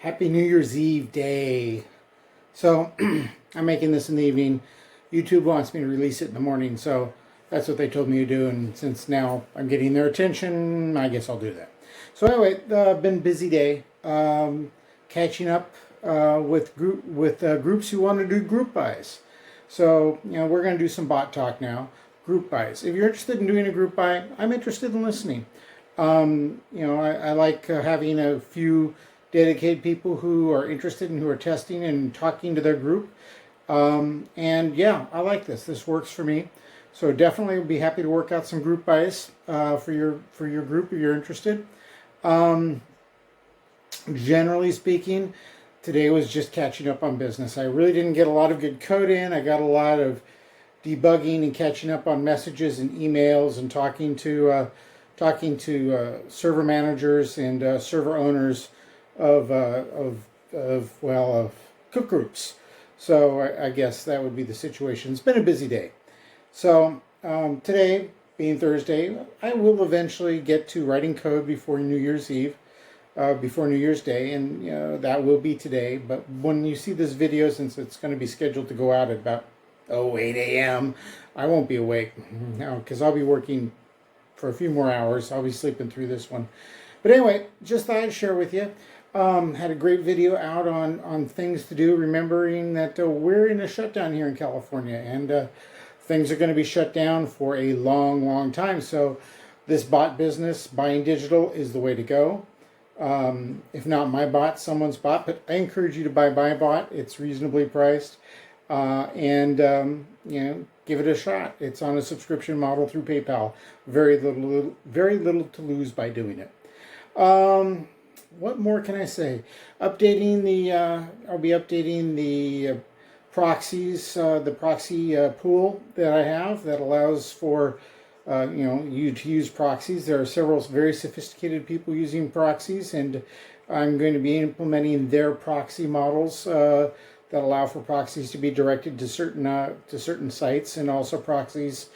Happy New Year's Eve day. So I'm making this in the evening. YouTube wants me to release it in the morning, so that's what they told me to do. And since now I'm getting their attention, I guess I'll do that. So anyway, been a busy day. Catching up with groups who want to do group buys. So we're going to do some bot talk now. Group buys. If you're interested in doing a group buy, I'm interested in listening. I like having a few dedicated people who are interested and who are testing and talking to their group. And yeah, I like this. This works for me. So definitely be happy to work out some group buys for your group if you're interested. Generally speaking, today was just catching up on business. I really didn't get a lot of good code in. I got a lot of debugging and catching up on messages and emails and talking to server managers and server owners of cook groups. So I guess that would be the situation. It's been a busy day. So today, being Thursday, I will eventually get to writing code before New Year's Eve, before New Year's Day, and that will be today. But when you see this video, since it's going to be scheduled to go out at about 8 a.m., I won't be awake now because I'll be working for a few more hours. I'll be sleeping through this one. But anyway, just thought I'd share with you. Had a great video out on things to do, remembering that we're in a shutdown here in California, and things are going to be shut down for a long, long time. So this bot business, buying digital, is the way to go. If not my bot, someone's bot. But I encourage you to buy my bot. It's reasonably priced, and give it a shot. It's on a subscription model through PayPal. Very little to lose by doing it. What more can I say? I'll be updating the proxies, the proxy pool that I have that allows for you to use proxies. There are several very sophisticated people using proxies, and I'm going to be implementing their proxy models that allow for proxies to be directed to certain sites, and also proxies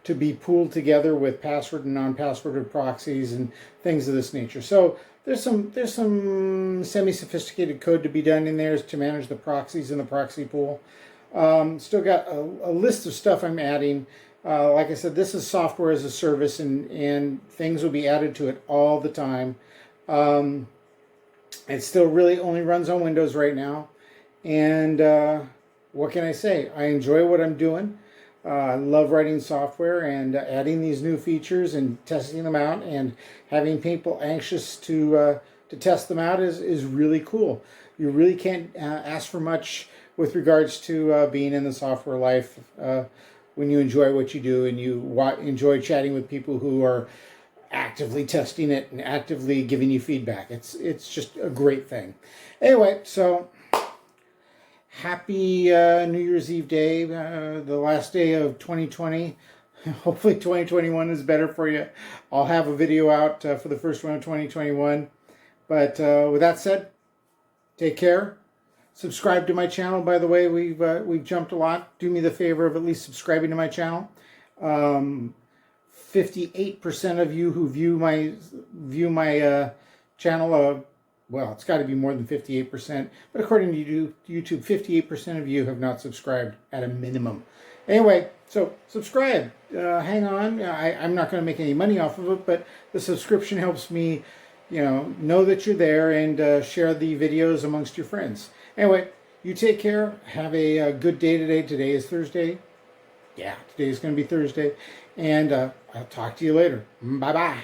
to be pooled together with password and non-passworded proxies and things of this nature. So there's some semi-sophisticated code to be done in there to manage the proxies in the proxy pool. Still got a list of stuff I'm adding. Like I said, this is software as a service, and things will be added to it all the time. It still really only runs on Windows right now. And what can I say? I enjoy what I'm doing. I love writing software and adding these new features and testing them out, and having people anxious to test them out is really cool. You really can't ask for much with regards to being in the software life when you enjoy what you do and you enjoy chatting with people who are actively testing it and actively giving you feedback. It's just a great thing. Anyway, so happy New Year's Eve day, the last day of 2020. Hopefully 2021 is better for you. I'll have a video out for the first one of 2021. But with that said, take care. Subscribe to my channel. By the way, we've jumped a lot. Do me the favor of at least subscribing to my channel. 58% of you who view my channel, well, it's got to be more than 58%, but according to YouTube, 58% of you have not subscribed at a minimum. Anyway, so subscribe. Hang on. I'm not going to make any money off of it, but the subscription helps me, know that you're there, and share the videos amongst your friends. Anyway, you take care. Have a good day today. Today is Thursday. Yeah, today is going to be Thursday. And I'll talk to you later. Bye-bye.